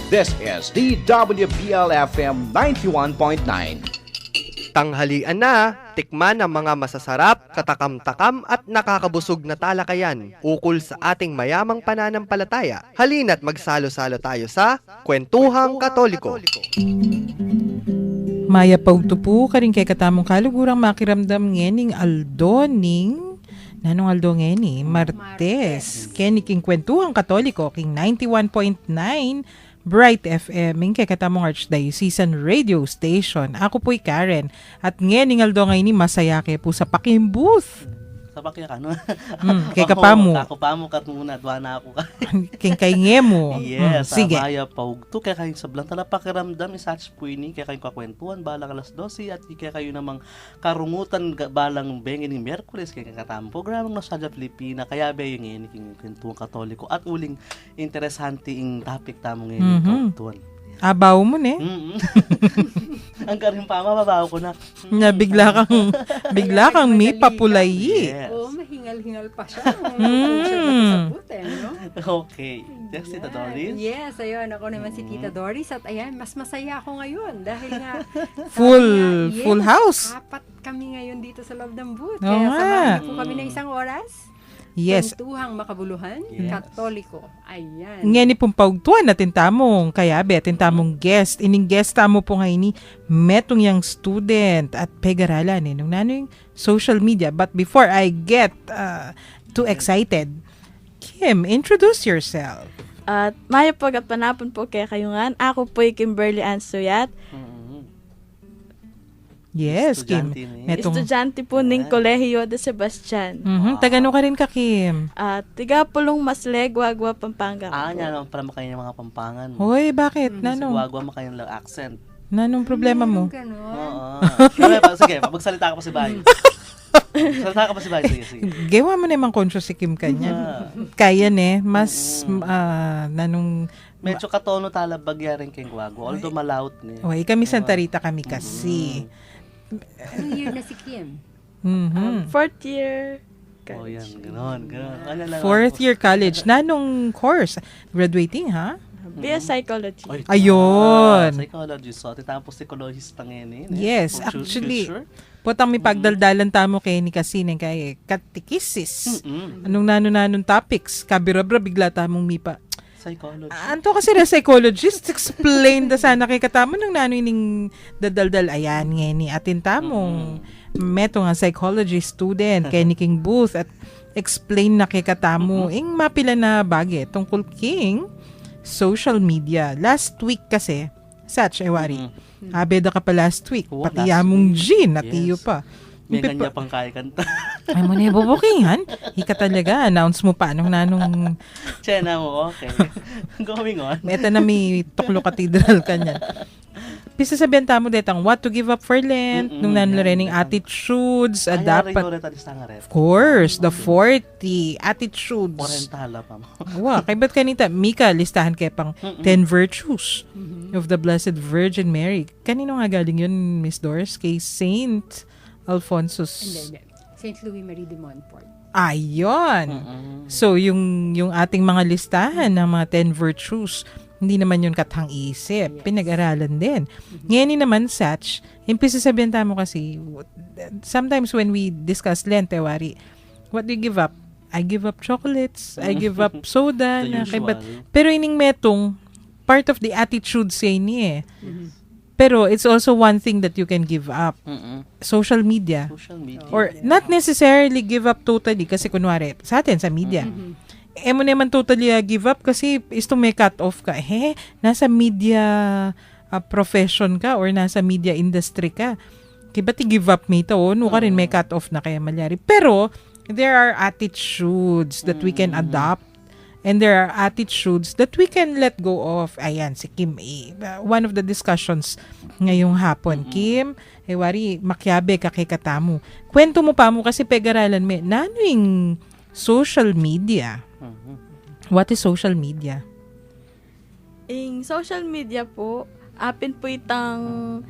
This is DWBL-FM 91.9. Tanghalian na, tikman ang mga masasarap, katakam-takam at nakakabusog na talakayan ukol sa ating mayamang pananampalataya. Halina't magsalo-salo tayo sa Kwentuhang Katoliko. Maya pautupu karing kay katamong kalugurang makiramdam ngening aldoning nanong aldo ngeni Martes keni king Kwentuhang Katoliko king 91.9 Bright FM ing kay katamong Archdiocesan Radio Station. Ako po'y Karen at ngening aldo ngayon masaya kay po sa paking booth. Sa bakya ka, no? Kay kapamo. Ako pamo kat muna, duwa na ako ka. King kay ngemo. Yes, sige. Maya paugto, kaya kayong sablang tala pakiramdam, isatch po ini, kaya kayong kakwentuhan, balang alas 12, at kaya kayo namang karungutan, balang bengin ni Merkules, kaya katamang programang Nosadya Pilipina, kaya ba yung ngayon, yung Kwentuhang Katoliko, at uling interesante yung topic tamong ngayon, kwentuhan. Abaw mo ne? Ang karing pa, mababaw ko na. Na bigla kang may papulayi. Yes. Oo, mahingal-hingal pa siya. No? Okay. Yes, Tita Doris? Yes, ayun. Ako naman si Tita Doris. At ayan, mas masaya ako ngayon. Dahil nga, Full house. apat kami ngayon dito sa loob ng booth. Oo Kaya nga. samahan niyo po kami ng isang oras. Yes. Kwentuhang makabuluhan, Yes. Katoliko. Ayan. Ngeni pong paugtuan natin tamong kayabe, atin tamong guest. Ining guest tamo po ngayon ni metong yang student at pegaralan nung nanoy social media. But before I get too excited, Kim, introduce yourself. At maya po at panapon po kay kayungan. Ako po'y Kimberly Ann Suyat. Yes, Kim. Estudyante ni- Estudyante po ng Kolehiyo de Sebastian. Tagano ka rin ka, Kim. At tiga pulong Masleg, Wagwa, Pampanga. Niya naman para makain ng mga pampangan. Hoy, bakit? Kasi Nanong? wagwa makain lang accent. Nanong problema mo? Ganon. Oo. Sige, magsalita ka pa si Bay. Salita ka pa si Bay. Sige. Gawa mo naman conscious si Kim kanya. Kaya ne, mas nanong Medyo katono tala bagyarin keng wagwa. Although malawt ni. Hoy, kami Santa Rita kami kasi. Anong year na si Kim? Fourth year. Oh, yan. Ganon. Ano lang Fourth year college. Nanong course? Graduating, ha? BS Psychology. Ayun. Psychologist. So, tapos psychologist na ngayon. Yes, actually. Putang may pagdaldalan tamo kay ni Kasine kay katekisis. Anong nanon topics? Kabirabra bigla tamong mipa. Psychology. Anto kasi na psychologist, explain da sana kay katamo nung nanoy ning dadaldal ayan ngeni atin tamong meto nga psychology student kay ni King Booth at explain na kay katamo ing mapila na bagay tungkol king social media. Last week kasi, Satch, Ewari, abeda ka pa last week, Oo, pati last yamong week. Gin, natiyo Yes. pa. May kanya pang kaya kanta. Ay mo na ibubukingan. Ika talaga, announce mo pa nung nanong Chena mo, okay. Going on. meta na may Toklo Cathedral kanya. Pisa sabihan tamo detang what to give up for Lent, nung nanlarening attitudes, dapat, of course, the 40 attitudes. Orientala pa mo. Wow, kay ba't kanita, Mika, listahan kay pang 10 virtues of the Blessed Virgin Mary. Kanino nga galing yun, Miss Doris? Kay Saint Alphonsus. Hindi. St. Louis Marie de Montfort. Ayon. So, yung ating mga listahan ng mga 10 virtues, hindi naman yun katang isip. Pinag-aralan din. Ngayon naman, Satch, impisa sabihan tamo kasi, sometimes when we discuss Lent, Tewari, what do you give up? I give up chocolates. I give up soda. The usual. Pero ining metong, part of the attitude say ni Pero it's also one thing that you can give up. Social media. Social media. Or not necessarily give up totally kasi kunwari sa atin sa media. Mo naman totally give up kasi is to may cut off ka. Nasa media profession ka or nasa media industry ka. Kaya ba't i-give up may ito? No ka rin may cut off na kaya malyari. Pero there are attitudes that we can adopt. And there are attitudes that we can let go of. Ayan, si Kim A. One of the discussions ngayong hapon. Kim, wari, makyabe ka kay katamu. Kwento mo pa mo kasi pegaralan me. Nanoing social media? What is social media? In social media po, apin po itang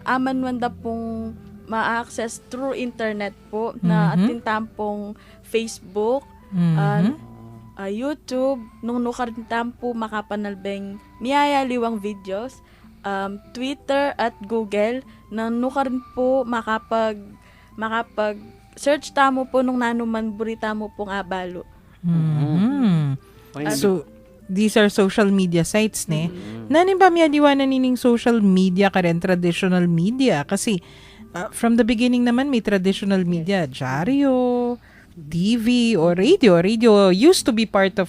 aman wanda pong ma-access through internet po na atin tampong Facebook, YouTube, nung nukarintam po makapanalbeng miyayaliwang videos, Twitter at Google, na nukarin po makapag search tamo po nung nanuman burita mo pong abalo. Mhm. Oy, So, these are social media sites, ne? Nanin ba miyadiwanan nining social media ka rin, traditional media? Kasi, from the beginning naman, may traditional media. Dyaryo, TV, or radio. Radio used to be part of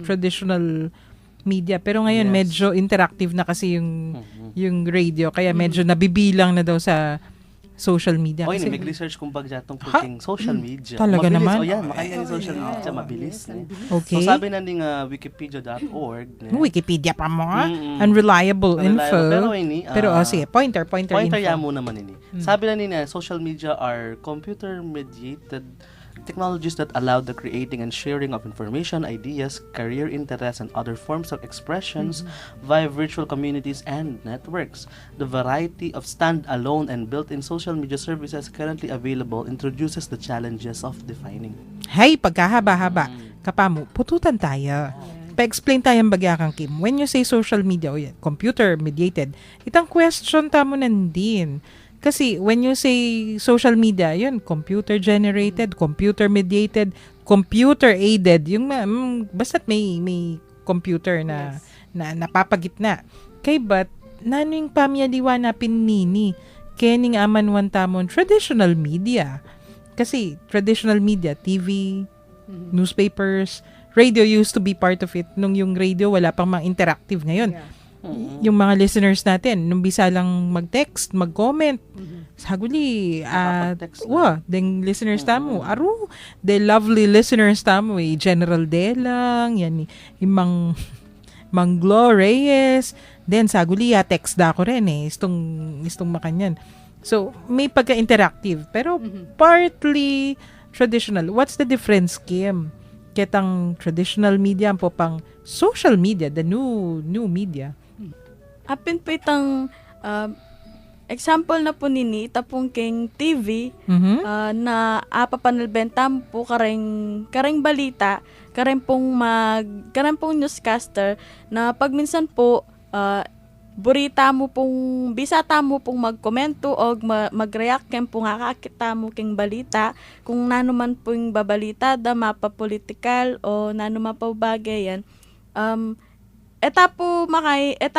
traditional media. Pero ngayon, Yes. medyo interactive na kasi yung radio. Kaya medyo nabibilang na daw sa social media. Oy, Kasi, mag-research kung bagya tong Ha? cooking social media. Talaga mabilis. naman? O yan, makanya ni social media, mabilis. Ne? okay. So sabi na ning wikipedia.org, ne? Wikipedia pa mo, Mm-mm. unreliable info. Pero ini, Pero, sige, pointer pointer info. ya mo naman ini. Sabi na nina, social media are computer-mediated technologies that allow the creating and sharing of information, ideas, career interests, and other forms of expressions via virtual communities and networks. The variety of stand-alone and built-in social media services currently available introduces the challenges of defining. Hay, pagkahaba-haba. Kapamo, pututan tayo. Pa-explain tayong bagya kang Kim. When you say social media, o yan, computer-mediated, itang question tamo nandin. Kasi when you say social media, yun, computer-generated, computer-mediated, computer-aided, yung basta't may computer na napapagitna. Kay ba't, naning pamyadiwa na pinini, kening amanwan tamon traditional media. Kasi traditional media, TV, newspapers, radio used to be part of it. Nung yung radio, wala pang mga interactive ngayon. Yung mga listeners natin, nung bisa lang mag-text, mag-comment, saguli, Nakapag-text na. deng listeners tamo, aru, the lovely listeners tamo, General Delang, yan, yung Mang Glo Reyes, then saguli, text da ko rin istong makanyan. So, may pagka-interactive, pero partly traditional. What's the difference, Kim? Ketang traditional media po pang social media, the new media. Apin po itang example na po nini, tapong king TV, Mhm. na apapanalbentam po kareng balita, kareng pong newscaster, na pagminsan po, burita mo pong, bisata mo pong magkomento o mag-react ken po nga kakita mo king balita, kung nanuman pong babalita, da mapapolitikal o nanuman pa bagay yan, eta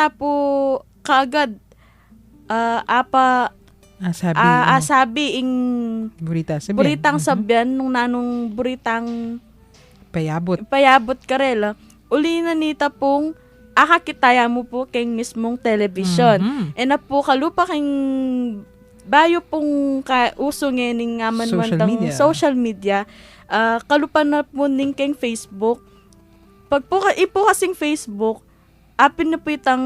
po kaagad, sabi ing buritang sabyan nung nanong buritang payabot karela, uli na nita pong akakitaya mo po keng mismong television. E na po kalupa keng bayo pong uso ng social media, kalupa na po ning keng Facebook. Pag po ipo kasing Facebook, apin na po itang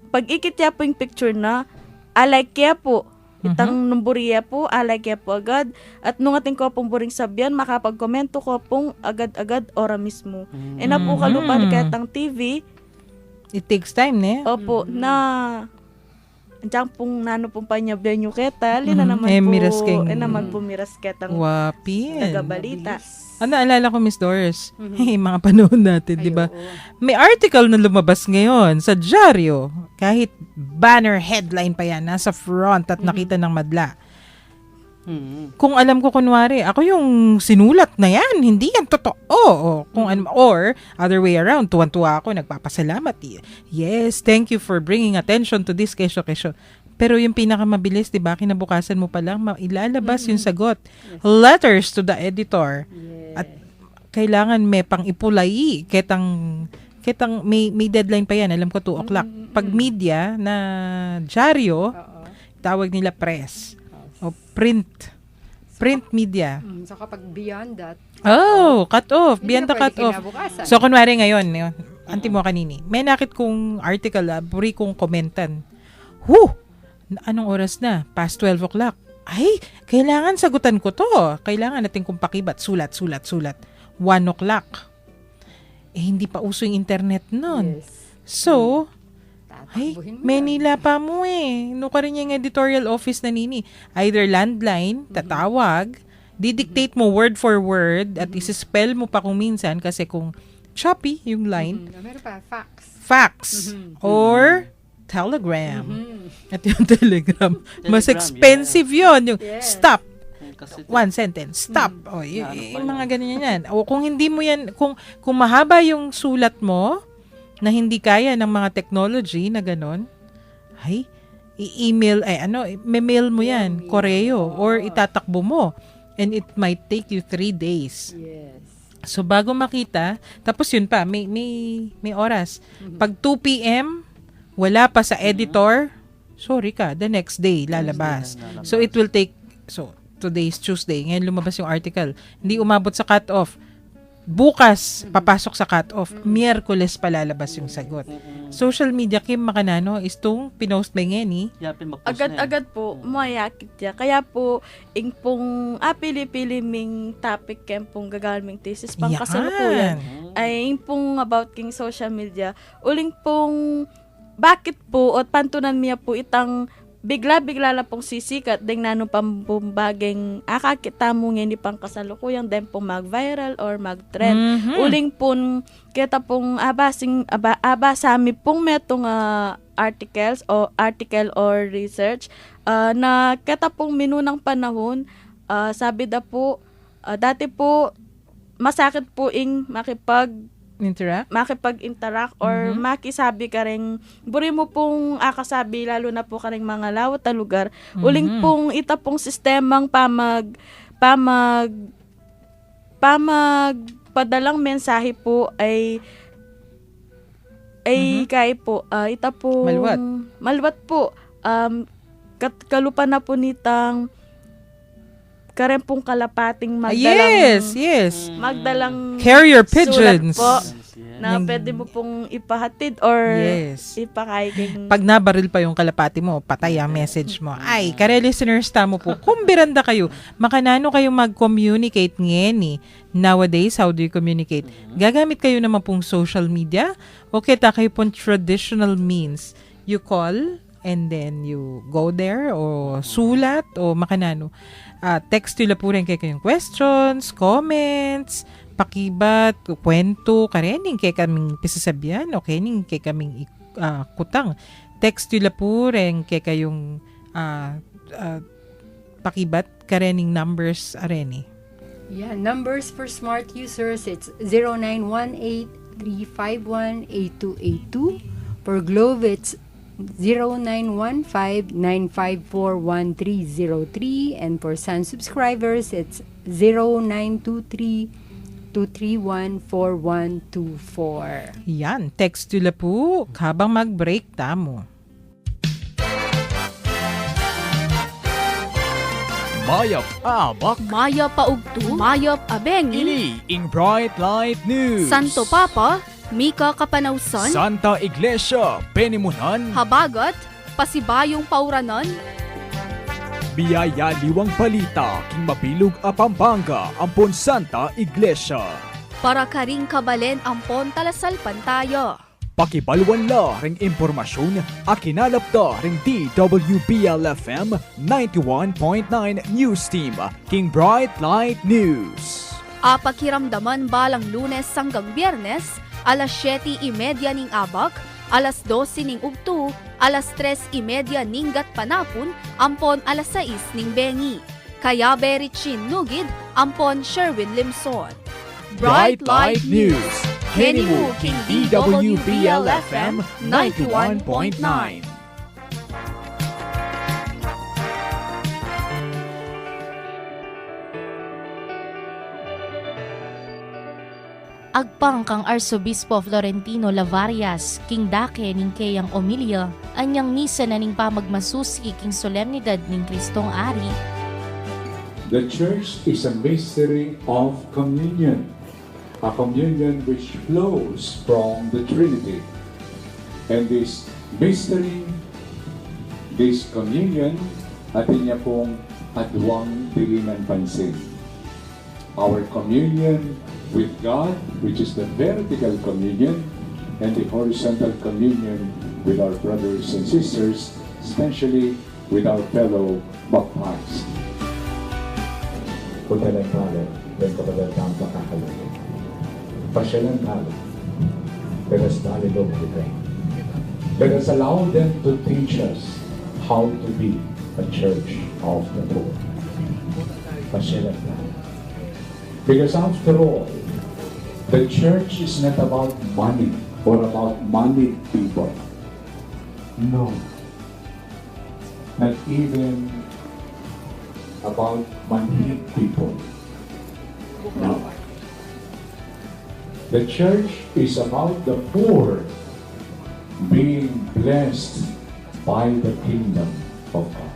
pag-ikit ya po yung picture na, alike kaya po. Itang numburiya po, alike kaya po agad. At nung ating ko pong buring sabyan, makapag-komento ko pong agad-agad ora mismo. E na po kalupa kaya tang TV, It takes time, ne? opo, na andiyan pong nano pong panyabyan yung keta, lina naman miras po, keng- naman po miras ketang Wapin. nagabalita. Ano, naalala ko, Miss Doris? Mga panahon natin, di ba? May article na lumabas ngayon sa dyaryo. Kahit banner headline pa yan, nasa front at nakita ng madla. Kung alam ko, kunwari, ako yung sinulat na yan, hindi yan totoo. Or, other way around, tuwan-tuwa ako, nagpapasalamat. Yes, thank you for bringing attention to this kesyo. Pero yung pinakamabilis, di ba, kinabukasan mo pa lang, ilalabas yung sagot. Letters to the editor. At kailangan may pang ipulay, ketang may deadline pa yan, alam ko 2 o'clock. Pag media na dyaryo, tawag nila press. O print media. So kapag beyond that, Cut off. Beyond the cut off. kinabukasan. So, kunwari ngayon, anti mo kanini, may nakit kong article, buri kong komentan. Anong oras na? Past 12 o'clock. Ay, kailangan sagutan ko to. Kailangan natin kong pakibat. Sulat. 1 o'clock. Hindi pa uso yung internet nun. Yes. So, ay, Tatakbuhin mo Manila pa mo No ka rin yung editorial office na nini. Either landline, tatawag, didictate mo word for word at isi-spell mo pa kung minsan kasi kung choppy yung line. Meron pa, Fax. Or Telegram. At yung Telegram, mas expensive yun. Yung stop. Kasi One sentence. Stop. O, yung mga ganyan yan. O kung hindi mo yan, kung mahaba yung sulat mo na hindi kaya ng mga technology na ganon, ay, i-email, may-mail mo yan, koreo, or itatakbo mo. And it might take you 3 days. Yes. So, bago makita, tapos yun pa, may oras. Pag 2 p.m., wala pa sa editor, sorry ka, the next day, lalabas. So, it will take, today's Tuesday, ngayon lumabas yung article, hindi umabot sa cut-off. Bukas, papasok sa cut-off. Miyerkules pa lalabas yung sagot. Social media, Kim Makanano, is itong pinost by Ngeni. Agad-agad po, mayakit niya. Kaya po, ing pong pili-pili ming topic kem pong gagaming thesis pang kasalukuyan. Ay ing pong about king social media. Uling pong, bakit po, at pantunan niya po itang bigla-bigla lang pong sisikat ding nanong pambumbaging akakita mo ngayon pang kasalukuyang din pong mag-viral or mag-trend. Uling pong kita pong abasami pong metong articles o article or research na kita pong minunang panahon sabi da po dati po masakit po ing makipag-interact or makisabi ka rin, buri mo pong akasabi, lalo na po ka rin mga lawat na lugar, uling pong ita pong sistemang padalang mensahe po ay kay po, ita po malwat po, kalupa na po nitang karen pong kalapating magdalang magdalang carrier pigeons po, na pwede mo pong ipahatid or ipakaiging. Pag nabaril pa yung kalapati mo, patay ang message mo. Ay, kare listeners, tamo po. Kung biranda kayo, makanano kayo mag-communicate ngayon nowadays, how do you communicate? Gagamit kayo naman pong social media o kita kayo pong traditional means. You call and then you go there o sulat o makanano. Text nila po rin kayo kayong questions, comments, pakibat, kwento, karening kay kaming pisasabihan o karening kay kaming kutang. Text nila po rin kay kayong pakibat, karening numbers areni. Yeah, numbers for smart users, it's 0918-351-8282. For Globe, it's 0915-954-1303, and for Sun subscribers, it's 0923-231-4124. Yan, text nila po habang mag-break tamo. Mayap abak, Maya paugtu, Mayap abengi, ini ing Bright Light News. Santo Papa, Mika Kapanausan, Santa Iglesia, Penimunan, Habagat, Pasibayong Pauranon, Biyaya Liwang Balita, King Mabilog a Pampanga, Ampon Santa Iglesia. para karing kabalen ampon talasalpan tayo. Pakibalwan la ring impormasyon, akinalap da ring DWBL-FM 91.9 News Team, King Bright Light News. Pakiramdaman balang Lunes hanggang Biyernes, alas 7:30 ning abak, alas 12 ning ugtu, alas 3:30 ning gatpanapon, ampon alas 6 ning bengi. Kaya Berichin Nugid, ampon Sherwin Limson. Bright Light News, Henimu King DWBL-FM 91.9. Agpang kang Arsobispo Florentino Lavarias, King Dake ning kayang Omilia, anyang misa na ning pamagmasusi king solemnidad ning Kristong Ari. The Church is a mystery of communion, a communion which flows from the Trinity. And this mystery, this communion, atin niya pong adwang dilingan pansin. Our communion with God, which is the vertical communion, and the horizontal communion with our brothers and sisters, especially with our fellow baptized. Punta lang tayo, then kapag ang pakakalayo. Pasyalan tayo. Let us dialogue with them. Let us allow them to teach us how to be a church of the poor. Pasyalan tayo. Because after all, the church is not about money or about moneyed people. No. Not even about moneyed people. No. The church is about the poor being blessed by the kingdom of God.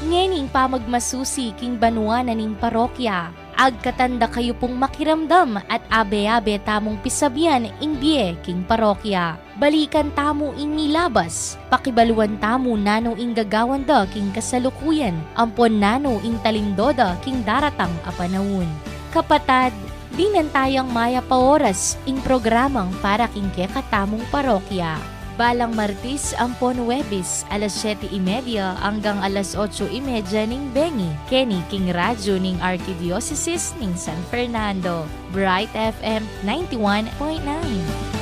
Ngening pamagmasusi king banuan ning parokya. Agkatanda kayo pong makiramdam at abe-abe tamong pisabian ing biye king parokya. Balikan tamo ing nilabas, pakibaluan tamo nano ing gagawanda king kasalukuyan, ampon nano ing talindoda king daratang apanawon. Kapatad, dinan tayang maya pa oras ing programang para king kekatamong parokya. Balang Martis, ampon Webis, alas 7:30 hanggang alas 8:30 ning Bengi, Kenny King Radyo ning Archdiocese ning San Fernando. Bright FM 91.9.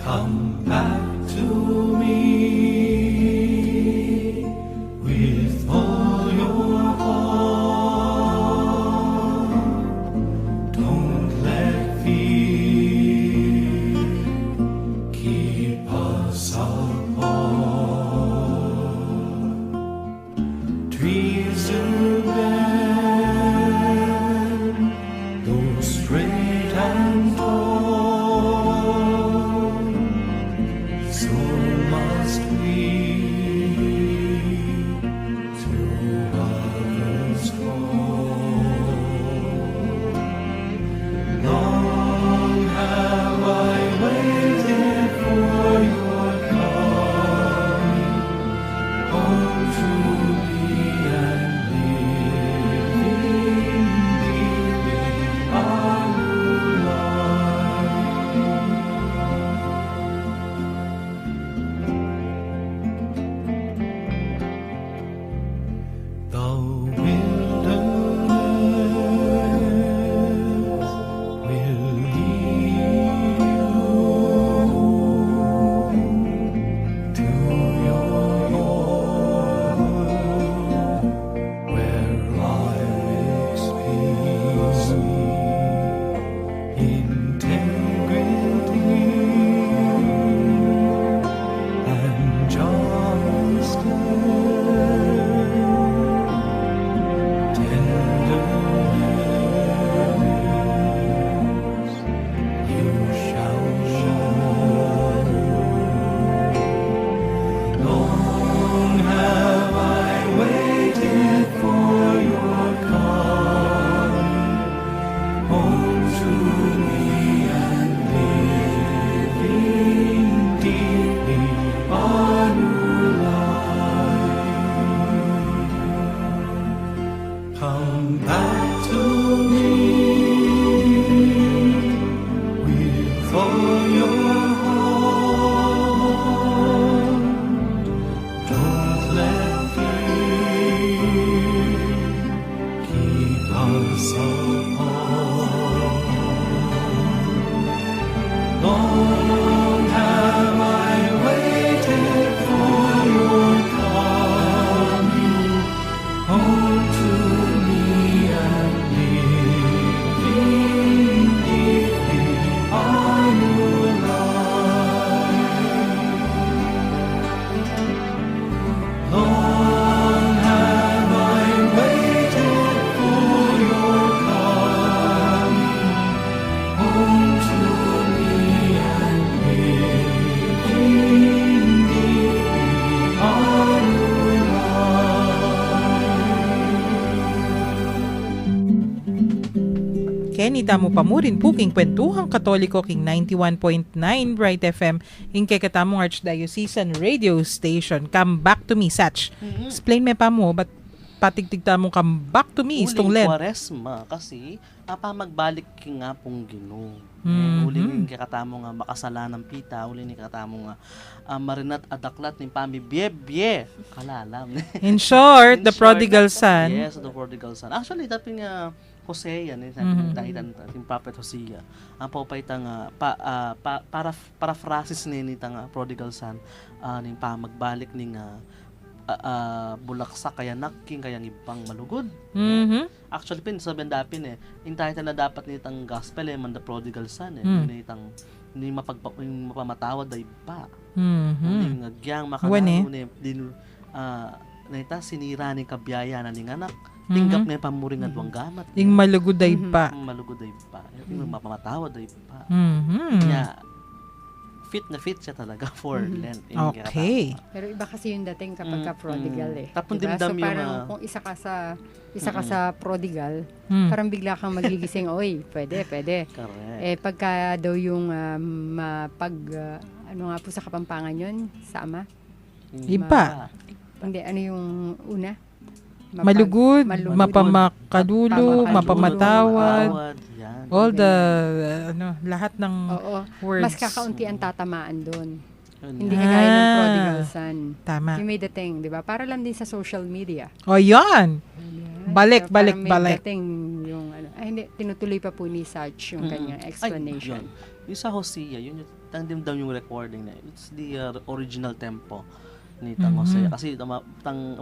Come back to me. Kenny Tamo Pamurin Puking Kwentuhang Katoliko King 91.9 Bright FM in kay katamong Archdiocesan Radio Station. Come back to me, Satch. Explain me pa mo, but patigtigta mo come back to me, istong Uling led. Kwaresma kasi magbalik nga pong Ginoo. Mhm. Uling kakatamo nga makasalanang pita, uling kakatamo nga marinat adaklat ng pamibye kalalam. In short, In the short, prodigal son. Yes, the prodigal son. Actually, dapat nga Hosea, dahilan yung prophet Hosea. Ang paupayta nga paraphrases ni nga prodigal son ning magbalik ning bulaksa kaya naking kaya ibang malugod. Actually sabihan dapin intahitan na dapat nitang gospel man the prodigal son nitang hindi mapamatawad ay pa. Hindi ngagyang makanaro din nita sinira ni kabiyaya na ning anak. Tinggap na pamuring at wang gamat. Yung malugod ay pa. Malugod ay pa. Yung mapamatawad ay pa. Kaya fit siya talaga for Lent. Okay. Pero iba kasi yung dating kapag ka prodigal Tapos diba? dimdam So parang kung isa ka sa prodigal, parang bigla kang magigising, oy, pwede. Correct. Pagka daw yung ano nga po sa Kapampangan yun, sa Ama? Iba. Hindi, ano yung una? Malugod, mapamakadulo, mapamatawad. All the lahat ng words. Mas kakaunti ang tatamaan doon. Hindi kagaya ng prodigal son. Tama. You made the thing, di ba? Para lang din sa social media. O yan. Balik. Dating yung hindi, tinutuloy pa po ni Satch yung kanyang explanation. Yung sa Hosea, yun yung tandem daw yung recording na. It's the original tempo ni Tang Hosea. Kasi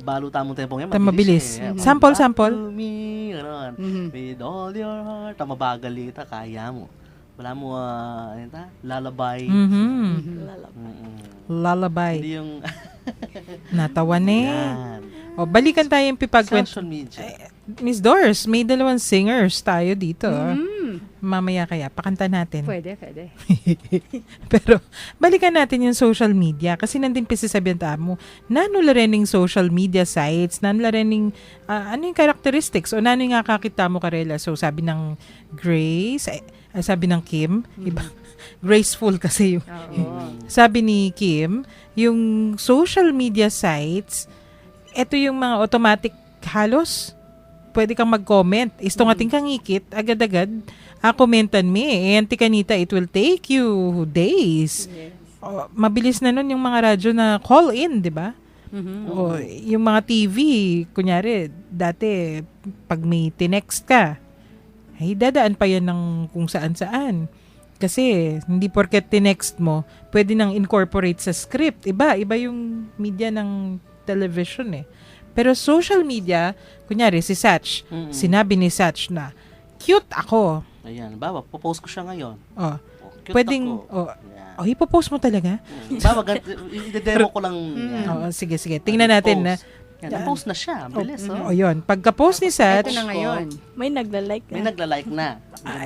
balo tamong tempo ngayon, mabilis. Sample. With all your heart. Mabagalita, kaya mo. Wala mo, lalabay. Lullaby. Hindi yung natawan O, balikan tayo yung pipagkwento. social media. Miss Doris, may dalawang singers tayo dito. Mamaya kaya, pakanta natin. Pwede. Pero, balikan natin yung social media. Kasi nandun sabihan mo, nanula rin yung social media sites, nanula rin yung, ano yung characteristics, o nano yung kakakita mo karela. So, sabi ng Grace, sabi ng Kim, iba, graceful kasi yung, sabi ni Kim, yung social media sites, ito yung mga automatic halos, pwede kang mag-comment. Isto nga kang ikit, agad-agad, komentan me. Anti kanita, it will take you days. Yes. Mabilis na nun yung mga radyo na call in, di ba? O yung mga TV, kunyari, dati, pag may tinext ka, ay dadaan pa yan ng kung saan-saan. Kasi, hindi porket tinext mo, pwede nang incorporate sa script. Iba yung media ng television Pero social media, kunyari si Satch, sinabi ni Satch na, cute ako. Ayan, popost ko siya ngayon. Cute pwedeng, ako. ipopost mo talaga? I-demo ko lang. Sige. Tingnan natin na. Post na siya. Bilis, yun. Pagka-post ni Satch, ito na ngayon. May nagla-like may nagla-like na.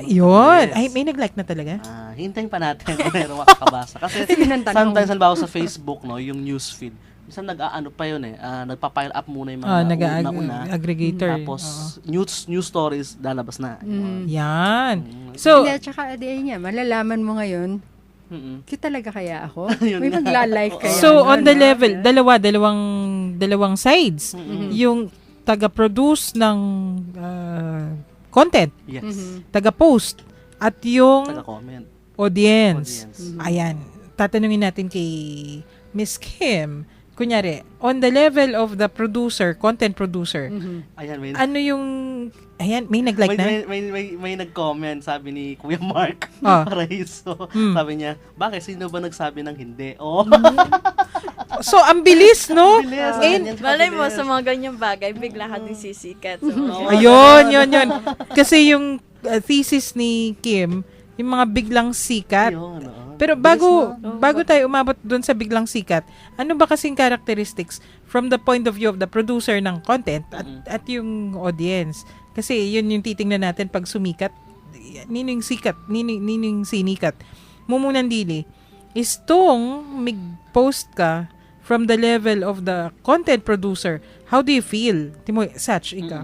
Yun. Ay, may nag-like na talaga? Hintayin pa natin kung meron makakabasa. Kasi sometimes, halimbawa sa Facebook, yung newsfeed, minsan nag-aano pa yun nagpa-pile up muna yung mga una. Aggregator. Tapos, news stories, lalabas na. Yan. So, Hindi, tsaka malalaman mo ngayon, cute talaga kaya ako? May magla-like kaya. So, on the level, dalawang sides. Yung taga-produce ng content. Yes. Taga-post. At yung Taga-comment. audience. Ayan. Tatanungin natin kay Miss Kim. Kunyari, on the level of the producer, content producer, Ayan, may nag-like na? May nag-comment, sabi ni Kuya Mark Paraiso. Sabi niya, bakit sino ba nagsabi ng hindi? So, ang bilis, no? Malay mo, sa mga ganyang bagay, bigla ka din sisikat. Ayun. Kasi yung thesis ni Kim, yung mga biglang sikat. Pero bago tayo umabot doon sa biglang sikat, ano ba kasing characteristics from the point of view of the producer ng content at yung audience? Kasi yun yung titingnan natin pag sumikat. Nining sikat, nining sinikat. Mumunan dili, is tong mag-post ka from the level of the content producer, how do you feel? Timo, Satch, ikaw.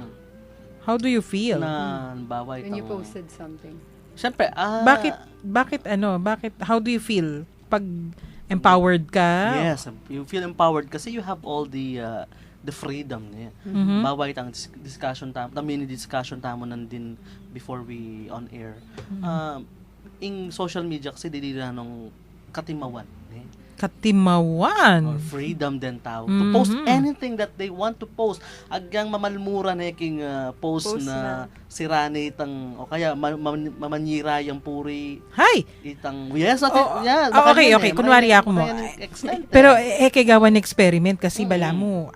How do you feel? Na, halimbawa, When you posted something. Siyempre, Bakit how do you feel pag empowered ka? yes, you feel empowered kasi you have all the freedom niya. Bawait ang discussion mini discussion tamo nandin before we on air. In social media kasi dili na nung katimawan. Katimawan. Or freedom din tao. To post anything that they want to post. Agyang mamalmura na yung post na sirane itang, o kaya mamanyira yung puri. Hay! Itang, yes, okay. Kunwari ako mo. Pero, kagawan experiment kasi bala mo,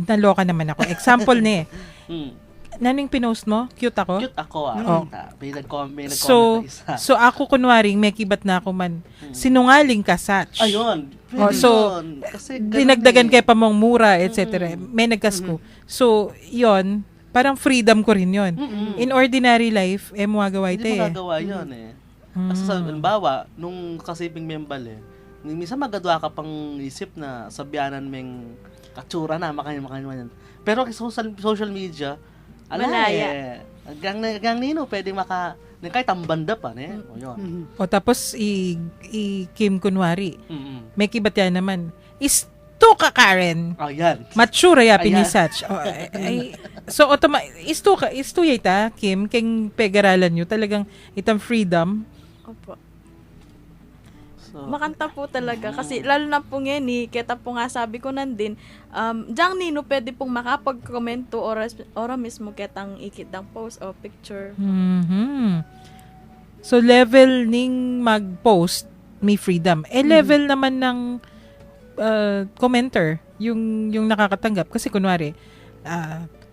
naloka naman ako. Example ni, naning pinost mo? Cute ako? Cute ako, May nag-comment so, na isa. So, ako kunwaring, may kibat na ako man, sinungaling ka, Satch. Ayun. So, kasi dinagdagan kay pamong mura, etc. May nagkasko. So, yon parang freedom ko rin yon. In ordinary life, magagawa ito Hindi magagawa yun Kasi sa halimbawa, nung kasiping membal minsan magadwa ka pang isip na sabyanan meng katsura na, makanya. Pero sa social media, Malaya. Hanggang nino, pwede kahit ang banda pa, O yun. O tapos, Kim kunwari, may kibat yan naman, isto ka, Karen. Yan. Mature ya pinisatch. So, isto yata, Kim, keng pegaralan nyo, talagang itang freedom. Opo. Makanta po talaga kasi lalo na po ngayon kita po nga sabi ko nandin diyang nino pwede pong makapag-komento ora mismo ketang ikitang post o picture. So level ning mag-post may freedom. Level naman ng commenter yung nakakatanggap kasi kunwari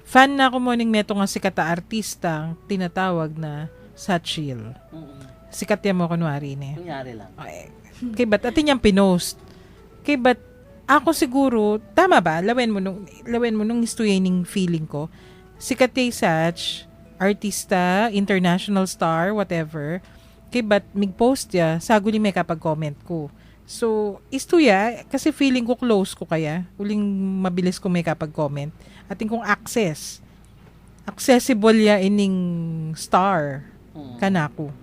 fan na ako mo ning meto nga sikat na artista tinatawag na Satchil. Sikat yan mo kunwari ni. Kunyari lang. Kay ba't atin yung pinost? Kay ba't ako siguro, tama ba? Lawen mo nung historying feeling ko. Sikat kay Satch, artista, international star, whatever. Kay ba't mig-post ya, saguli may kapag-comment ko. So, istuya, kasi feeling ko close ko kaya. Uling mabilis ko may kapag-comment. Ating kong accessible ya ining star kanako.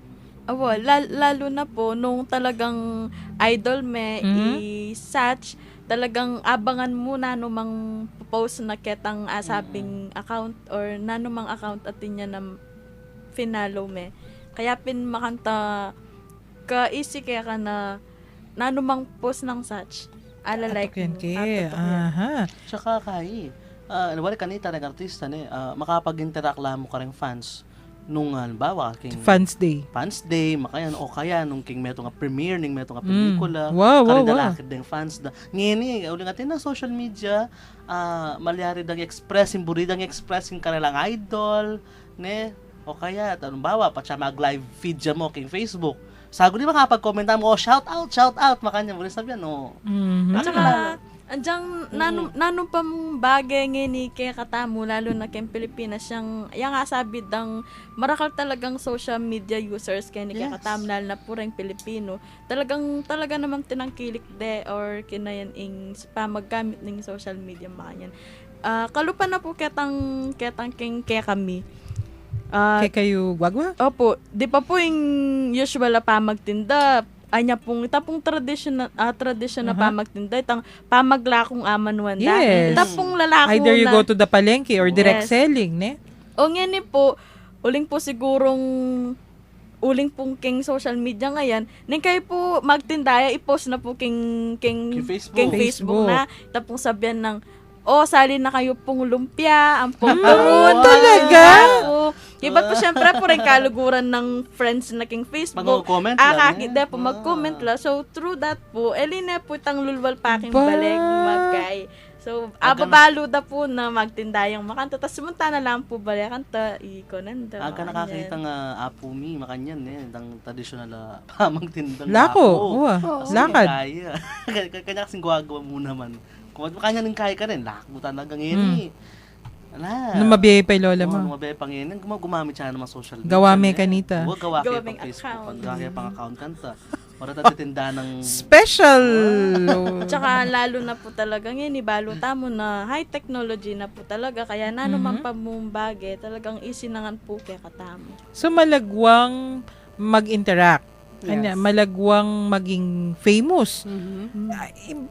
Lalo na po nung talagang idol i-search, talagang abangan mo na numang post na ketang asabing account or nanumang account atin niya na finalo me. Kaya makanta ka easy kaya ka na nanumang post ng search. Like mo. Tsaka wala kanita ng artista makapag-interact lang mo ka rin fans nung halimbawa Fans Day makayan o kaya nung king meto nga premiere ning meto nga pelikula wow. Ding fans da ngini uling atin na social media malyari dang express buridang express king kanilang idol o kaya halimbawa pa siya mag-live feed dyan mo king Facebook saguli makapag-comment mo shout out makanya mo rin sabihan Tsaka anjang nanong pa mong bagay ngini kaya katamo lalo na kay Pilipinas yang sabi dang marakal talagang social media users kaya ni kaya katamo lalo na purang Pilipino talaga namang tinangkilik or kinayan ing pamaggamit ng social media makanyan kalupan na po ketang king kaya kami kaya kayo gwagwa? Opo, di pa po yung usual na pamagtinda anya pong itapong tradition na pamagtinda itang pamaglakong aman wanda itapong lalako either you go to the palengke or direct selling o ngani po uling po sigurong uling pong king social media ngayon ning kayo po magtindaya i-post na po king Facebook na itapong sabihan ng sali na kayo pong lumpia ang pong talaga iba't po syempre po rin kaluguran ng friends na king Facebook. Mag-comment lang. Po mag-comment lang. So, through that po, eline po itang lulwal paking balik magkay. So, babalo da po na magtindayang makanta. Tapos sumunta na lang po balik kanta, ikonanda. Aga nakakita nga apumi, makanyan itang tradisyonal pamagtindang Lako. Lakad. Kanya kasing gumagawa mo naman. Kung makanya ng kaya ka rin, lako talaga ngayon Nung mabiyay pa yung lola mo. Nung mabiyay pa ngayon, gumamit siya ng mga social media. Gawame kanita. Gawa kayo pang Facebook, gawa kayo pang account kanta. Para tatitinda ng... Special! Tsaka lalo na po talaga ngayon, ibaluta mo na high technology na po talaga. Kaya nanuman pa mong bagay, talagang isinangan po kaya katamo. So, malagwang mag-interact. Yes. Malagwang maging famous.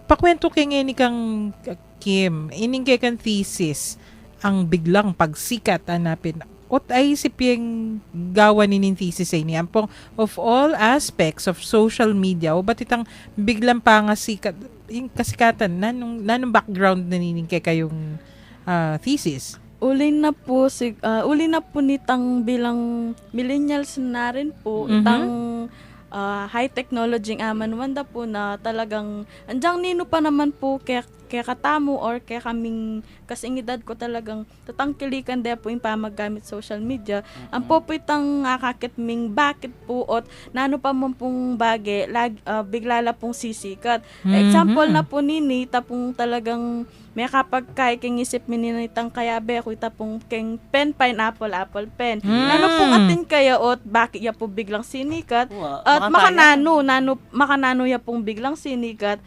Pakwento kay ni kang Kim, ining kay kang thesis, ang biglang pagsikat hanapin. Ot ay sipyeng gawa ni thesis ay niya. Of all aspects of social media, o ba't itang biglang pangasikat, yung kasikatan, nanong background na nining kay kayong thesis? Uli na po nitang bilang millennials na rin po, itang high technology ang aman wanda po na talagang andyang nino pa naman po kaya katamo or kaya kaming kasingidad ko talagang tatangkilikan dahil po yung pamagamit social media. Ang po itang kakit ming bakit po at nano pa mong pong bagay biglala pong sisikat. Example na po nini tapong talagang may kapag kay king isip mininitang kaya be ako itapong king pen pineapple apple pen. Nano pong atin kaya at bakit ya po biglang sinikat at makanano ya pong biglang sinikat.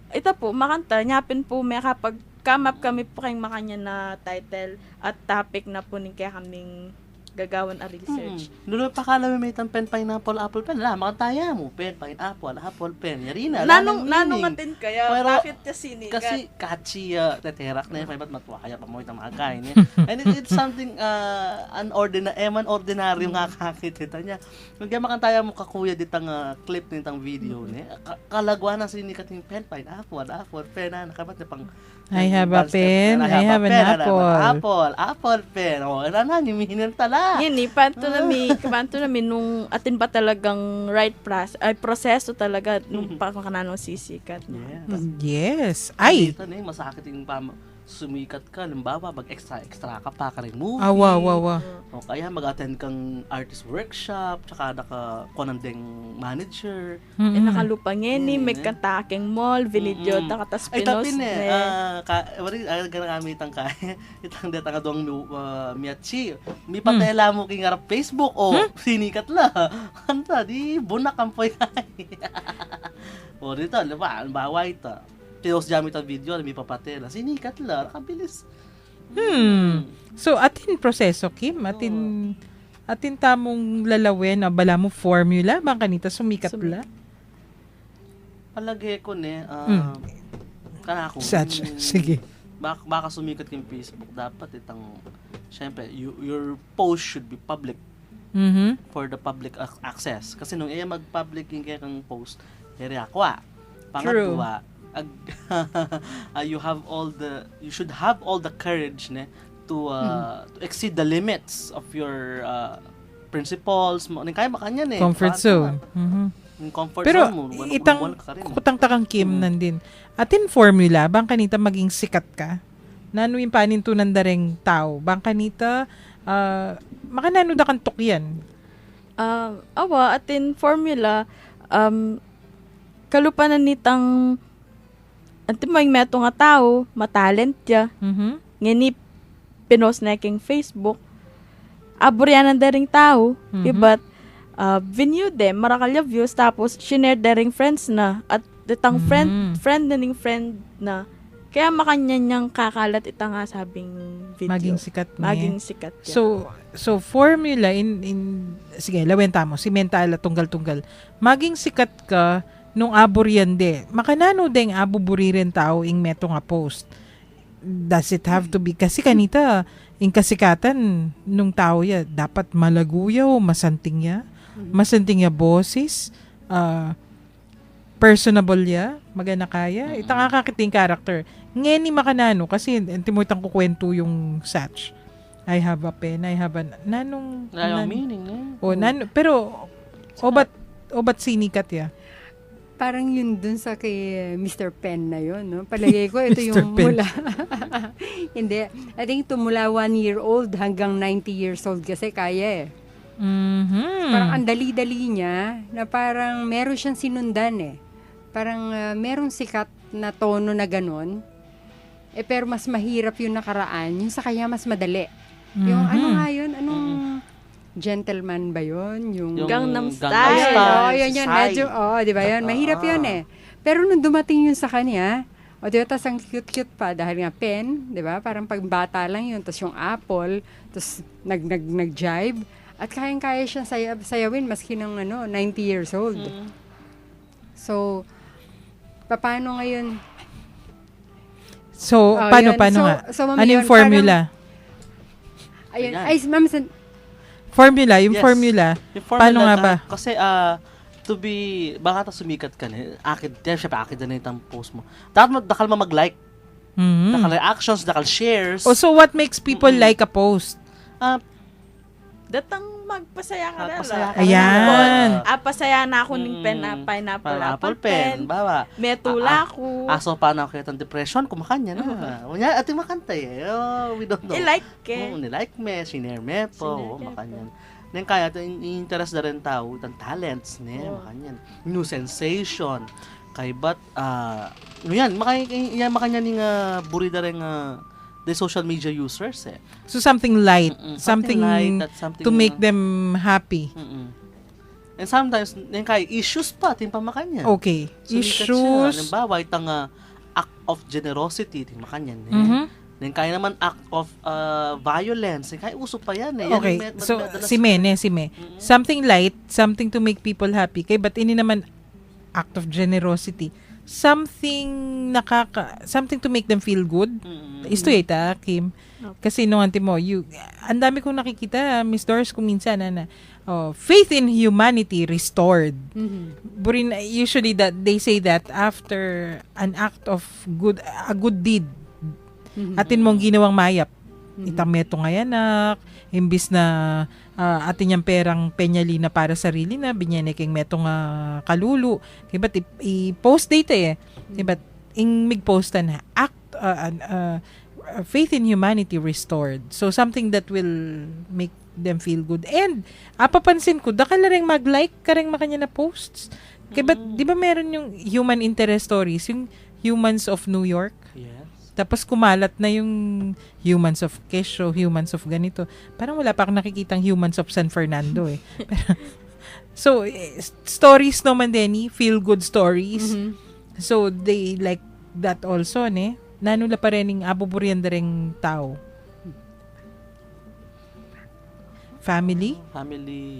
Ito po, makanta, nyapin po may kapag come up kami po kayong makanya na title at topic na po kaya kaming gagawan a research. Nulo pa kala may itang pen, pineapple, apple pen. Makataya mo, pen, pineapple, apple pen. Yari na. Nanong atin kaya, pero, bakit kasi sinikat? Kasi catchy, teterak na yun, ba't matuwa kaya pa mo itang mga kain. And it's something ordinary nga kakitita niya. Kaya makantaya mo kakuya ditang clip nitang video niya. Kalagwa na sinikat yung pen, pineapple, apple pen. Nakabat niya pang I have a pen, I have an apple. Apple pen. O, mihinin tala. Yan panto namin nung atin ba talagang right proseso talaga nung pakakananong sisikat. Yes. Ay! Dito na masakit yung sumikat ka, limbawa, mag-extra ka pa ka rin movie. O kaya mag-attend kang artist workshop, tsaka naka-konandeng manager. Nakalupang yan may kantaking mall, video, takatas pinos. Ay, ganamitang ka. Itang deta nga doang miyachi. May patela mo king harap Facebook, sinikat la. Hanta, di bunak ang poy kay. O dito, limbawa ito. Pinos jamit ang video, may papatela. Sinikat la, nakabilis. So, atin proseso, Kim? Atin tamong lalawin, bala mo formula, bang kanita sumikat la? Palagi ko kanako. Sige. Baka sumikat yung Facebook, dapat syempre, your post should be public. For the public access. Kasi nung mag-public yung kaya kang post, ako Pangatwa, you should have all the courage to exceed the limits of your principles mo. Kaya makanya comfort zone. Pero itang kutang-takang Kim nandin. Atin formula bang kanita maging sikat ka? Nano yung panintunan dareng tao? Bang kanita makanano da kan tukyan? Atin formula kalupanan nitang antin mo yung meto nga tao, matalent ya. Ngani pinos na king Facebook. Aburyanan daring tao, iba't venue dem, marakalya views, tapos shinare daring friends na, at itang friend na. Kaya makanya niyang kakalat itang nga sabing video. Maging sikat niya. Maging sikat niya. So formula sige, lawenta mo, si mental tunggal-tunggal. Maging sikat ka nung aburyan makanano deng abuburiren tao ing meto nga post. Does it have to be? Kasi kanita, ing kasikatan nung tao ya, dapat malaguyaw, masanting ya boses, personable ya, magana kaya. Itang kakakiting character. Ngeni makanano, kasi mo itang kukwento yung Satch. I have a pen, I have a... meaning pero, obat sinikat ya? Parang yun dun sa kay Mr. Pen na yun, no? Palagay ko, ito yung mula. Hindi. I think ito mula 1 year old hanggang 90 years old kasi kaya Parang ang dali-dali niya na parang meron siyang sinundan Parang merong sikat na tono na ganon. Pero mas mahirap yung nakaraan. Yung sa kanya mas madali. Yung ano nga yun? Gentleman ba yun? Yung Gangnam Style. Oo, yun. Psy. Medyo, di ba yun? Mahirap yun eh. Pero nung dumating yun sa kanya, di ba, tas ang cute-cute pa dahil nga pen, di ba? Parang pag bata lang yun, tas yung apple, tas nag-jive. At kayang-kaya siyang sayawin maski ng 90 years old. So, paano ngayon? So, paano nga? So, ano yung formula? Ayun. Ay, ma'am, formula. Yes. Paano formula nga ba? Kasi, baka sumikat ka na, syempre, akid na itang post mo. Dakal mo mag-like. Dakal reactions, dakal shares. Oh, so what makes people like a post? Datang magpasaya ka na. Ayan. Pasaya na ako ng pen na pineapple apple pen. Bawa. Metula ko. Aso pa na kita ng depression, kumakanya na. Unya, ating makanta we don't know. I-like ke. Nilike me, sinare me po, makanyan. Then kaya, interest na rin tao, ng talents niya, makanyan. New sensation. Kay ba't, makanya ning buri na rin the social media users eh. So something light, something light, to make them happy. And sometimes, kaya issues pa, timpamakanya. Okay. Sumikat Issues. Siya. Halimbawa, itang act of generosity, timpakanyan. Then kaya naman act of violence. Kaya uso pa yan eh. Okay. So, si Me. Something light, something to make people happy. Kaya ba't ini naman act of generosity? Something to make them feel good. Isto ita, Kim. Kasi nung mo, ang dami kong nakikita, Miss Doris, kung minsan, faith in humanity restored. Usually that they say that after an act of a good deed, atin mong ginawang mayap. Itameto nga yanak, imbis na atin yung perang penyali na para sarili na, binyaneking metong kalulu. Kaya ba't i-post data eh. Kaya ba't mig-posta na faith in humanity restored. So, something that will make them feel good. And, papansin ko, daka na rin mag-like ka rin makanya na posts. Kaya ba't, di ba meron yung human interest stories, yung Humans of New York? Yes. Tapos kumalat na yung Humans of Quezon, Humans of ganito. Parang wala pa akong nakikitang Humans of San Fernando eh. So, stories naman din, feel-good stories. So, they like that also, ne? Nanula pa rin yung abuburian na rin tao. Family,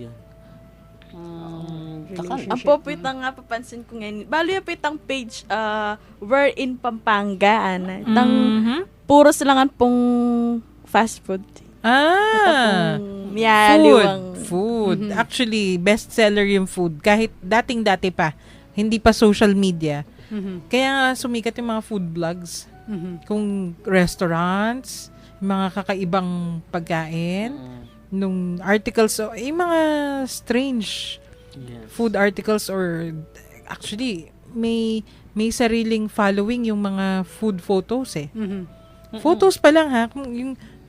yan. Ang popit nga papansin ko ngayon. Balo yung pitang page, we're in Pampanga. Puro silangan pong fast food. Food. Actually, bestseller yung food. Kahit dating-dati pa, hindi pa social media. Kaya nga sumikat yung mga food blogs. Kung restaurants, mga kakaibang pagkain, nung articles, yung mga strange food articles or actually, may sariling following yung mga food photos eh. Photos pa lang ha,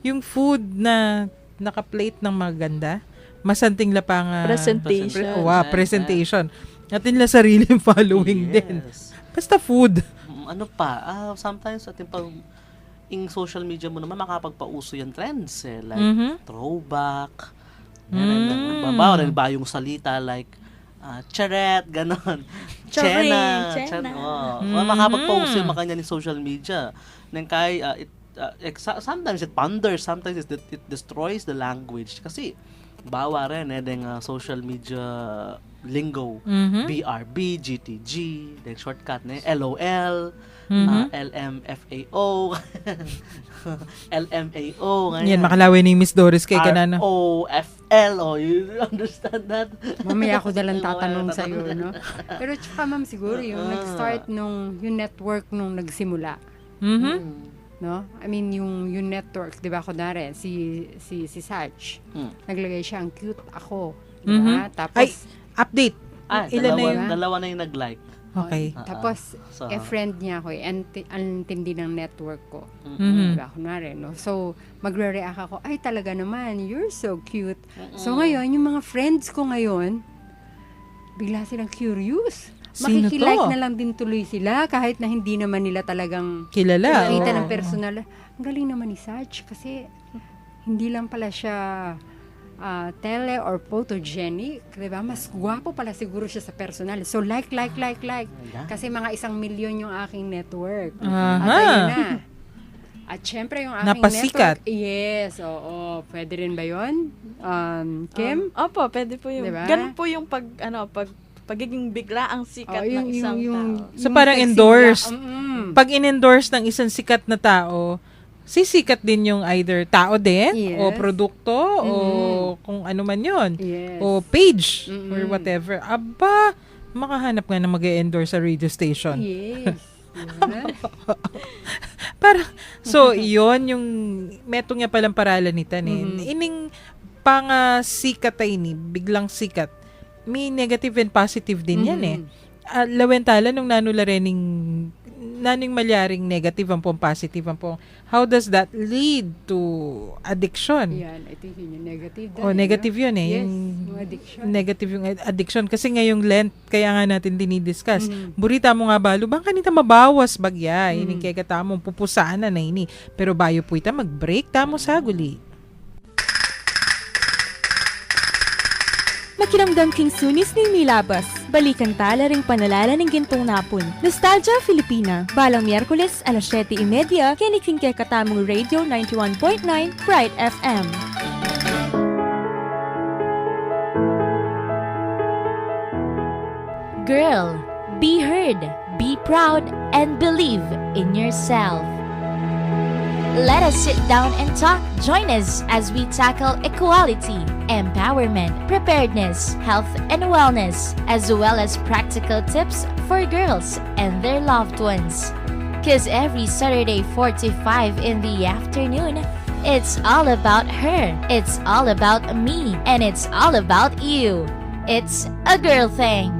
yung food na naka-plate ng maganda, masanting la pang presentation. At nila sariling following din. Basta food. Sometimes ating pag in social media mo naman makapagpauso yung trends eh. Like throwback. Bayong salita like charet, ganon. Chena. Makapagpauso yung makanya ni social media. Nang sometimes it ponders, sometimes it destroys the language. Kasi bawa rin social media lingo, BRB, GTG, then shortcut na LOL, LMFAO, LMAO. Yan, makalawin ni Miss Doris kay kanana. ROFL, you understand that? Mamaya ako dalang tatanong sa'yo, no? Pero tsaka ma'am, siguro yung nag-start yung network nung nagsimula. No? I mean, yung network, di ba, kunwari, si Saj, naglagay siya, ang cute ako. Diba? Tapos, update. Dalawa na yung nag-like. Okay. Tapos, friend niya ako ang tindi ng network ko. Diba, kunwari, no? So, magre-react ako, ay talaga naman, you're so cute. So, ngayon, yung mga friends ko ngayon, bigla silang curious. Makikilike na lang din tuloy sila kahit na hindi naman nila talagang kilala. Nakita ng personal. Ang galing naman ni Saj kasi hindi lang pala siya tele or photogenic, diba? Mas gwapo pala siguro siya sa personal. So like. Kasi mga 1 milyon yung aking network. At ayun na. At syempre yung aking napasikat. network. Yes, oo. Pwede rin ba yun? Kim? Opo, pwede po yung, diba? ganun po yung pagiging biglaang sikat ng isang tao. So parang endorse. Pag in-endorse ng isang sikat na tao, sisikat din yung either tao din, o produkto, o kung ano man yun, o page, or whatever. Aba, makahanap nga na mag-endorse sa radio station. Yes. Parang, so, yun yung metong nga palang paralan ni Tanin. Ining sikat ay ni, biglang sikat. May negative and positive din yan eh. Lawentala nung naning malyaring negative ang pong positive ang pong, how does that lead to addiction? Yan, I think yun yung negative. Negative yun eh. Yes, yung addiction. Negative yung addiction. Kasi ngayong Lent, kaya nga natin dinidiscuss. Burita mo nga balo, bang kanita mabawas bagya. Ini kaya katamong pupusana na ini. Pero bayo po ita mag-break, tamo saguli. Makiramdam king sunis ni Milabas. Balikan tala ring panalala ng gintong napon. Nostalgia Filipina. Balang Miyerkules, 7:30, kiniking kay Katamong Radio 91.9, Bright FM. Girl, be heard, be proud, and believe in yourself. Let us sit down and talk. Join us as we tackle equality, empowerment, preparedness, health and wellness, as well as practical tips for girls and their loved ones. 'Cause every Saturday 45 in the afternoon, it's all about her, it's all about me, and it's all about you. It's a girl thing.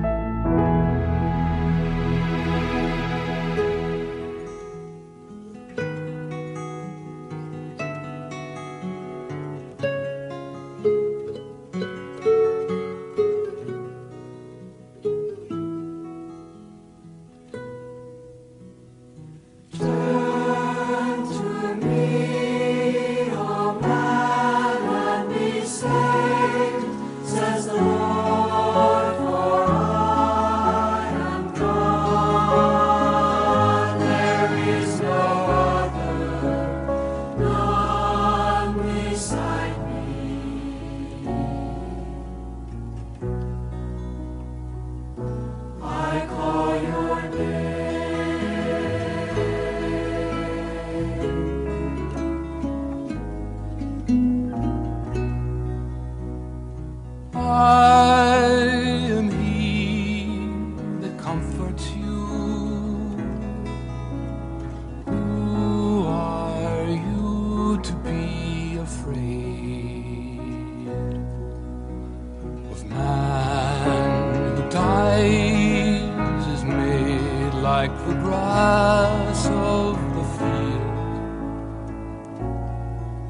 like the grass of the field,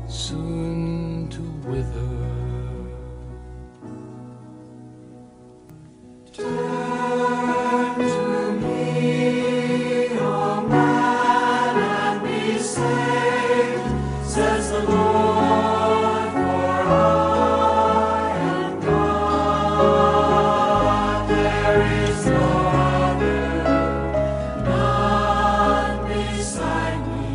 soon to wither. Turn to me, O man, and be saved, says the Lord, for I am God. There is no other, none beside me.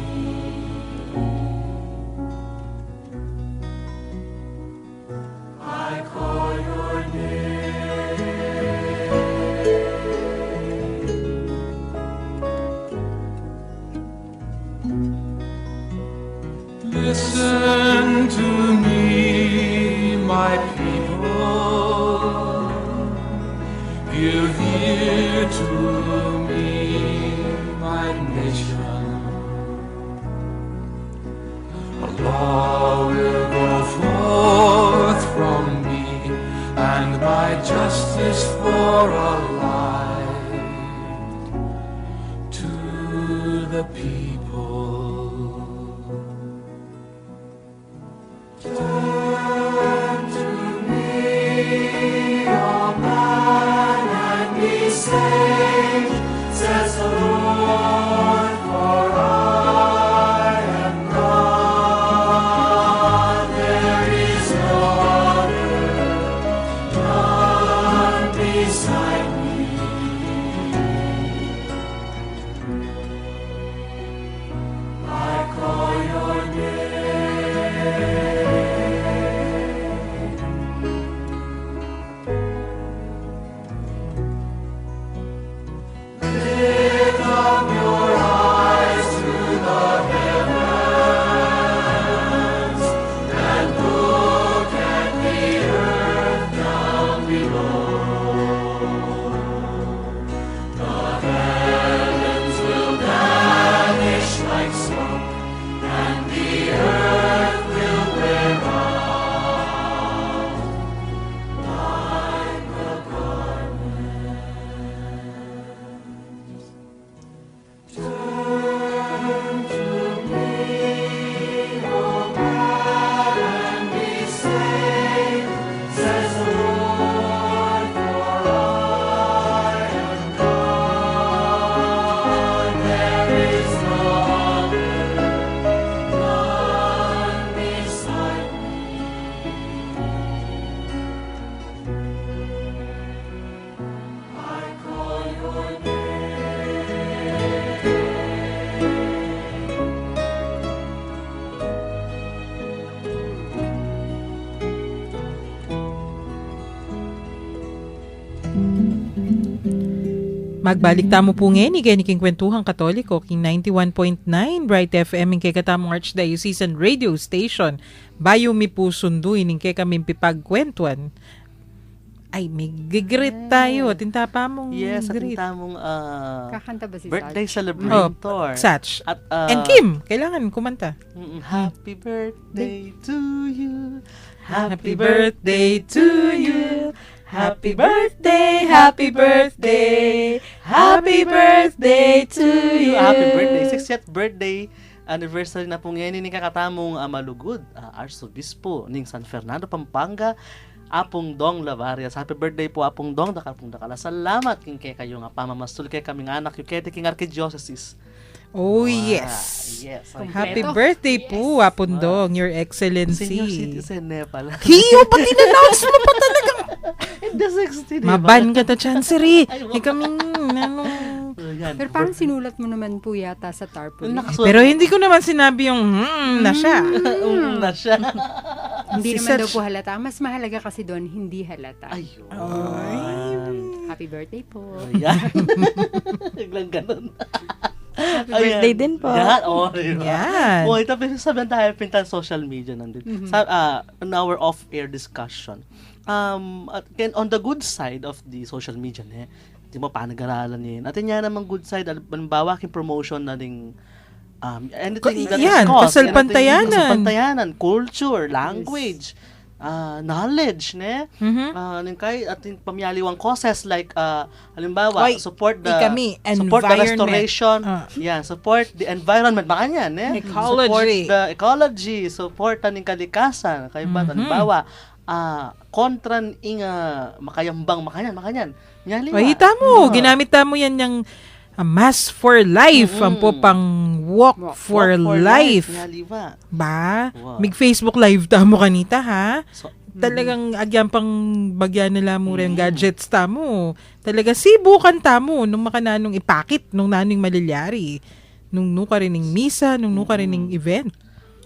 I call your name. Listen to me, my people. Give ear to me, my nation. A law will go forth from me, and my justice for a light to the people. Turn to me, O man, and be saved, says the Lord, for I am God. There is no other, Magbalik tamo po ngayon, kay King Kwentuhang Katoliko, King 91.9, Bright FM, kay katamong Archdiocesan Radio Station. Bayo mi po sunduin, kay kami pipagkwentuan. Ay, may gigrit tayo. Tintapa mong yes, grit. atintamong Kakanta ba si birthday Satch? celebrator. Satch. At, And Kim, kailangan kumanta. Happy birthday to you. Happy birthday to you. Happy birthday, happy birthday, happy birthday to you. Happy birthday, 60th birthday anniversary na po ngayon ni kakatamong Malugod, Arsobispo ning San Fernando, Pampanga, Apong Dong Lavarias. Happy birthday po Apong Dong, dakapong dakala. Salamat king kay kayo nga pamamastul kay kaming anak yung kete king Archdiocese. Oh, yes. Yes. Happy birthday po, Apundong, Your Excellency. Senior citizen na pala. Hiyo, ba't in-announce mo pa talaga? Hindi 60, Maban ka ta, Chancery. Kaming, Pero parang sinulat mo naman po yata sa tarpaulin. Pero hindi ko naman sinabi yung na siya. Na siya. Hindi naman daw po halata. Mas mahalaga kasi doon, hindi halata. Ayun. Happy birthday po. Ayan. Biglang ganun. Happy birthday din po. Yan. Oh, diba? Yan. Oh, ito sabihan tayo pintan social media nandun. An hour off-air discussion. Again, on the good side of the social media, di mo panag-aralan yun. At yan namang good side, balimbawa king promotion na ding anything that is cause. Kasalpantayanan, culture, language, knowledge, kay ating pamyaliwang causes like halimbawa support the restoration, support the environment, baka yan, support the ecology, support aning kalikasan, kay ba halimbawa kontra ing makayambang makanyan nyaliwa. Kita mo, ginamit mo yan yung Mass for Life, ang po pang Walk for Life. Ba? Wow. Mig-Facebook Live tamo kanita, ha? Talagang agyan pang bagyan nila mo rin gadgets tamo. Talaga sibukan tamo nung makananong ipakit nung naning malilyari. Nung nuka rin ng misa, nung nuka rin ng event.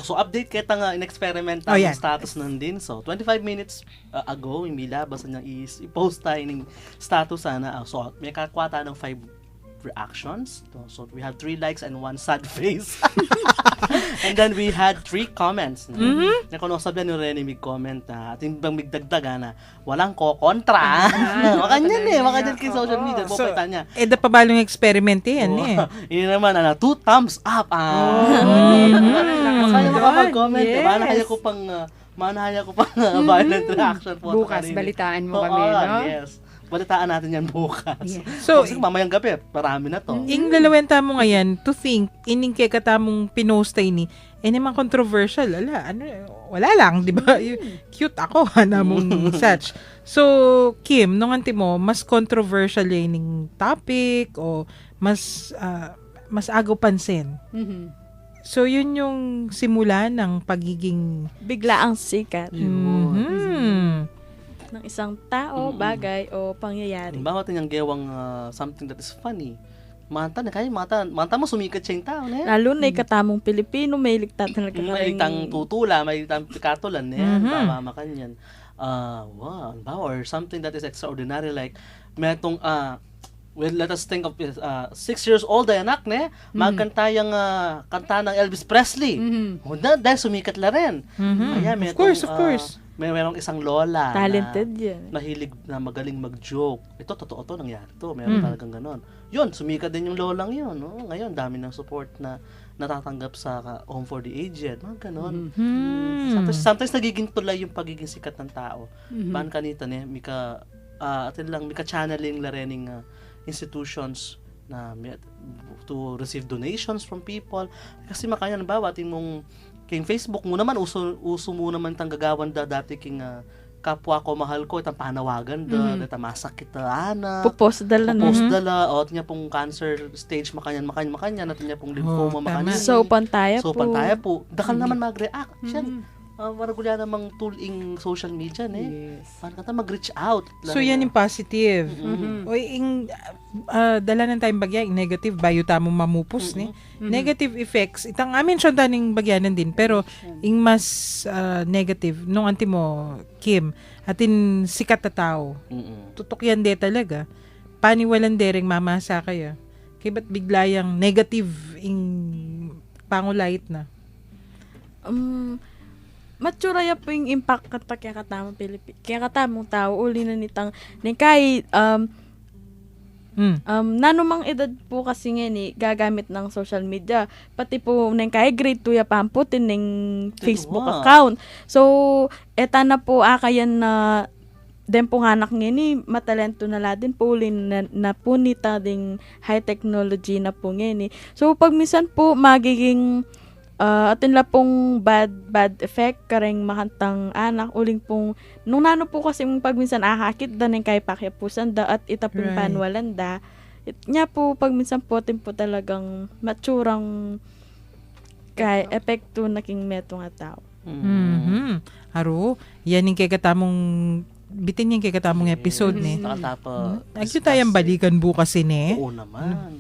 So, update kita nga in-experiment ng status nandin. So, 25 minutes ago, imila, basta niya i-post tayo ng status sana. So, may kakwata ng 5 reactions. So, we had 3 likes and 1 sad face. And then, we had 3 comments. Nakunosab yan yung Rene mig-comment na ating bang migdagdaga na walang ko-kontra. Makanyan makanyan kay social media. So, da pa balong experiment yan Yun naman, 2 thumbs up. Kaya makapag-comment. Manahaya ko pang violent reaction po. Bukas, balitaan mo kami, no? Yes. Balitaan natin yan bukas. Yes. So, mamayang gabi, marami na to. Ing lalawenta mo ngayon, to think, ining kaya katamong pinostay ni, naman controversial, wala lang, di ba? Cute ako, namong such. So, Kim, nung anti mo, mas controversial yung topic, o mas agaw pansin. So, yun yung simula ng pagiging biglaang sikat. Ng isang tao, bagay, o pangyayari. Bawat niyang gewang something that is funny. Manta mo sumikat siya yung tao, Lalo na ikatamong Pilipino, may ligtat na may ligtang tutula, may ligtang pikatulan, Tama kanyan. Or something that is extraordinary, like, metong, let us think of 6 years old ay anak, magkanta yung kanta ng Elvis Presley. Dahil sumikat la rin. Of course. Mayroong isang lola talented yan. Mahilig na magaling mag-joke. Ito, totoo to, nangyari to. Meron talagang ganon. Yun, sumikat din yung lolang yun. No? Ngayon, dami ng support na natatanggap sa Home for the Aged. Mga ganon. Sometimes nagiging tulay yung pagiging sikat ng tao. Paan kanita, mika channeling la rening institutions na to receive donations from people. Kasi makanya, bawa, mong king Facebook mo naman, uso mo naman tang gagawan dati king kapwa ko, mahal ko, itang panawagan data masakit na Popost dala, o niya pong cancer stage, makanyan, at niya pong lymphoma, makanyan. So, pantaya po. Dakal naman mag-react. Siya, maragulya namang tool in social media, Paano ka mag-reach out? So, yan yung positive. O, dala ng tayong bagya, yung negative, bayo tamong mamupos, Negative effects, itang amin siya daning bagyanan din, pero yung mas negative, nung anti mo, Kim, atin sikat na tao. Tutok yan de talaga. paniwalandereng mamasa kayo. Kaya ba't bigla yung negative ing pangulayit na? Matsura ya po yung impact kata kaya katamang Pilipino. Kaya katamang tao, uli na nitang, kahit, nanumang edad po kasi ngayon gagamit ng social media. Pati po kahit grade 2 ya pamputin ng Facebook account. So, eta na po akayan na den po anak ngayon matalento na ladin po uli na po nita ding high technology na po ngayon. So, pag minsan po magiging atin la pong bad effect kareng makantang anak uling pong nung nano po kasi pag minsan ahakit da nang kay pakyapusan da at itapong panwalan da nya po pag minsan po atin po talagang matsurang kay epekto naking meto nga tao. Aro, yan yung kay katamong bitin yung kay katamong episode ni. Agyo tayong balikan bukas ni. Oo naman.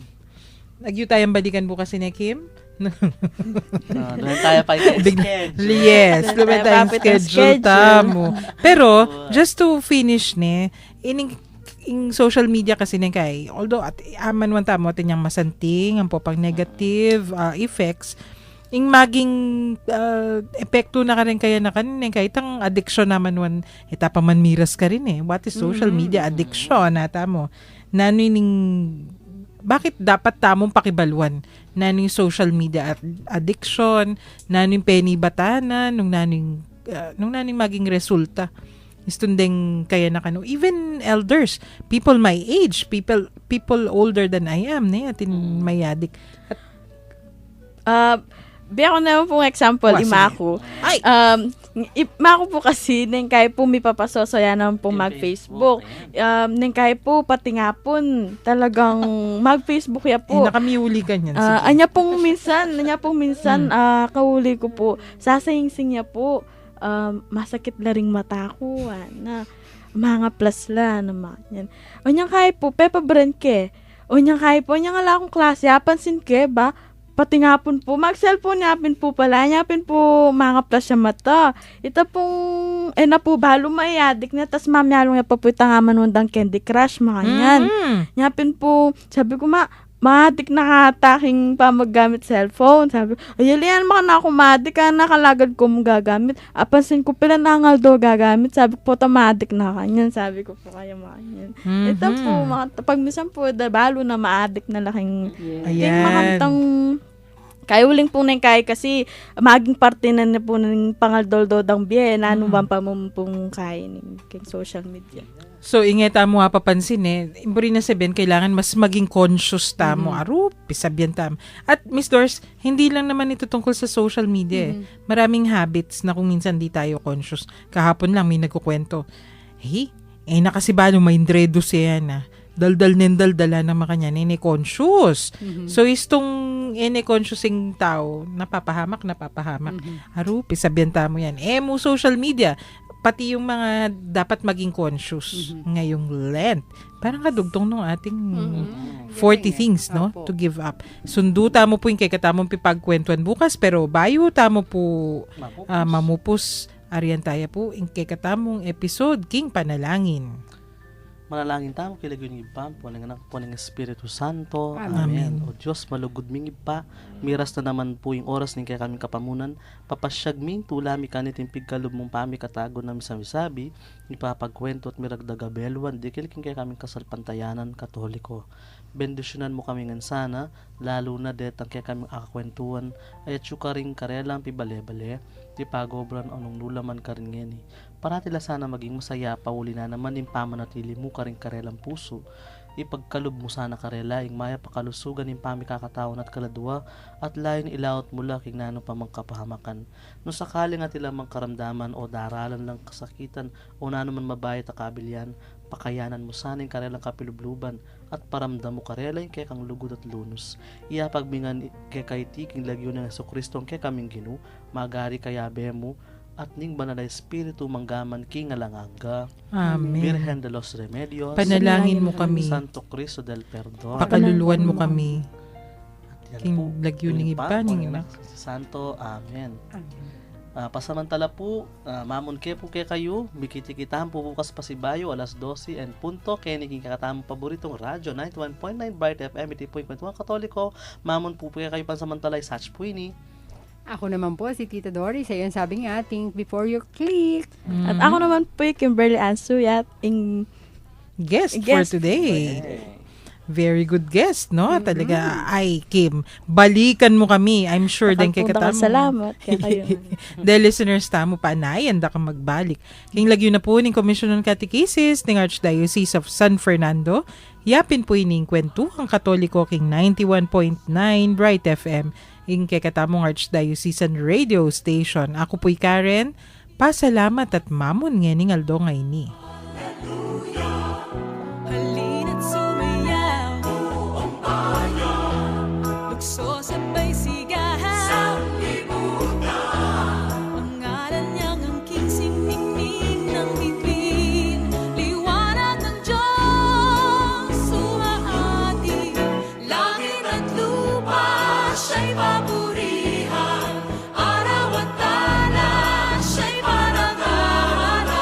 Agyo tayong balikan bukas ni Kim. Doon tayo pa yung schedule. Yes, doon tayo yung schedule tamo. Pero, just to finish ni, in social media kasi ni kay, although at aman wan tamo atin yung masanting, ang po pang negative effects, ing maging epekto na ka rin kaya na kanin, kahit ang addiction naman wan, itapa man miras ka rin eh. What is social media addiction? Nata mo. Bakit dapat tamong pakibaluan na yung social media addiction, na yung penny batana, nung naning maging resulta. Istundeng kaya na kano. Even elders, people my age, people older than I am, atin may addict. Biya ko naman pong example, imako. Imako po kasi, nang kaya po may papasosoya naman po mag-Facebook. Nang kaya po, pati nga po, talagang mag-Facebook ya po. Nakamiuli ka niyan. Anya pong minsan, kahuli ko po, sasayingsing niya po, masakit na ring mata ko, na mga plus la naman yan. Anya kaya po, Pepa Brand ke. Anya kaya po, anya nga lang akong klase, pansin ke ba? Pati nga po, mag-cellphone yapin po pala, yapin po mga plus sa mata. Ito pong, na po, balo maiadik na, tas mamyalong ya pa po itangaman wandang Candy Crush, mga yan. Yapin po, sabi ko maadik na kataking pa maggamit cellphone. Sabi ko, ayalian maka na ako maadik, nakalagad ko mong gagamit. Apansin ko, pila nangal daw gagamit. Sabi ko po, maadik na kanyan. Sabi ko po, kaya makanyan. Ito po, pag minsan po, balo na maadik na laking, makantang, kaya uling po nang kaya kasi maging parte na po ng pangaldol-dodang biye na anong pa mong pong kaya ng social media. So, ingeta mo papansin imburi na sabihin, kailangan mas maging conscious tamo. Pisabyan tamo. At Miss Doris, hindi lang naman ito tungkol sa social media Maraming habits na kung minsan di tayo conscious. Kahapon lang may nagkukwento. Nakasibalo may indredo siya na. Dal-dal dala na makanya conscious. So, istong consciousing tao, napapahamak. Pisabyan tamo yan. Mo social media, pati yung mga dapat maging conscious ngayong Lent. Parang kadugtong nung ating 40 things, no? To give up. Sundo tamo po yung kay katamong pipagkwentuhan bukas, pero bayo tamo po mamupus. Ariyan tayo po yung kay katamong episode, King Panalangin. Manalangin tamo kilagyo ng iba, puning anak po ng Espiritu Santo. Amen. O Diyos, malugod ming iba. Miras na naman po yung oras ng kaya kaming kapamunan. Papasyag ming tulami kanitin pigkalob mong pami katago na misami-sabi. Ipapagkwento at miragdaga belwan. Di kiliking kaya kaming kasalpantayanan katoliko. Bendisyonan mo kami ngan sana, lalo na detang kaya kaming akakwentuhan. Ay at syuka rin karelang pibale-bale. Di pagobran anong lulaman ka rin ngeni. Paratila sana maging masaya, pauli na naman yung pamanatili mo ka rin karelang puso. Ipagkalob mo sana karela, yung maya pakalusugan yung pamikakatawan at kaladwa, at lain ilaot mula king nano pa kapahamakan. No sakali nga tila mang karamdaman o daralan lang kasakitan o nano man mabayat akabilyan, pakayanan mo sana yung karelang kapilubluban at paramdam mo karela yung kay kang lugod at lunos. Iapagmingan kay kaitiking lagyo ng Jesucristo kay kaming ginu, magari kayabe mo, at ning banal na Espiritu manggaman king alanganga. Amen. Virgen de los Remedios. Panalangin mo kami. Santo Cristo del Perdón. Pakaluluan mo kami. King lagyo ng iba. Santo. Amen. Pasamantala po, mamon ke po kay kayo, bikiti-kitahan po bukas pa si Bayo, alas 12 and punto, kaya naging kakatamang paboritong radyo, 91.9 Bright FM, 80.1 Katoliko, mamon po kay kayo pansamantalay, Satch Puini. Ako naman po, si Tita Doris, ayun sabi nga, think before you click. At ako naman po, Kimberly Ansuyat, guest for today. Very good guest, no? Talaga, ay, Kim, balikan mo kami. I'm sure din kay katamo. Salamat kay kayo. The listeners tamo pa na, handa ka magbalik. King lagyo na po ng Commission on Catechesis ng Archdiocese of San Fernando. Yapin po ining kwento ang Katoliko king 91.9 Bright FM ing kay katamong Archdiocesan Radio Station. Ako po'y Karen. Pasalamat at mamon ngening aldo ngay ni. Halina't sumayaw, buong bayan, lukso sabay sigahan sa libutan. Ang ngalan niyang angking singning ng bituin, liwanag ng Diyos sumahati. Langit at lupa siya'y papurihan, araw at talan siya'y parangalan.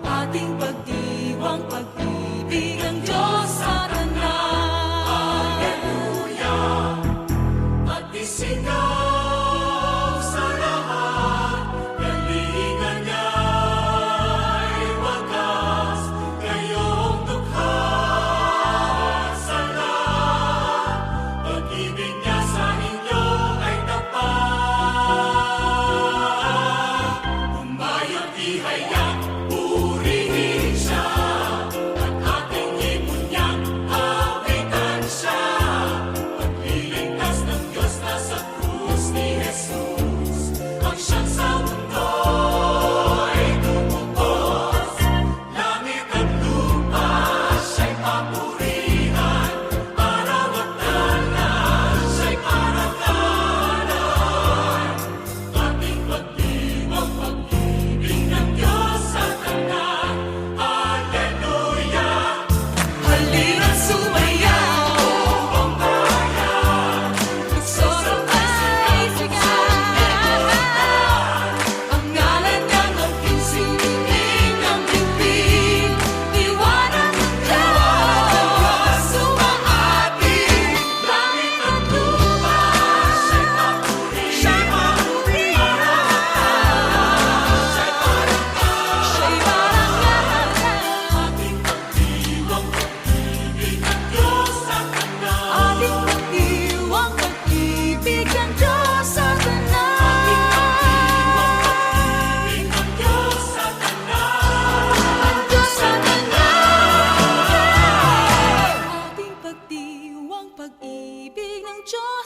Ating pagdiwang pag-ibig ang Diyos sa tanan. Hallelujah! At isinaw sa lahat, galingan niya'y wagas, kayong dukha sa lahat. Pag-ibig niya sa inyo ay tapat. Umayot ihayag, purihin siya, at ating imunyang awitan siya. Pagliligtas ng Diyos na sa krus ni Jesus, ang siyang sa mundo ay tumupos. Langit at lupa siya'y papurihan, araw at talan siya'y parangalan. Ating pagdiwang pag-ibig ng Diyos sa tanan. Hallelujah! Halina't sumayaw, buong bayan, lukso sabay sigahan. Ang ngalan niyang angking singing ng bituin, liwanag ng Diyos sumahati. Langit at lupa siya'y papurihan, siya'y parangalan. Ating pagdiwang pag-ibig ng Diyos sa tanan. Ating pagdiwang pag-ibig ng Diyos sa tanan. Ating pagdiwang pag-ibig ng Diyos sa tanan. Ang Diyos sa tanan. Ating pagdiwang pag-ibig ng Diyos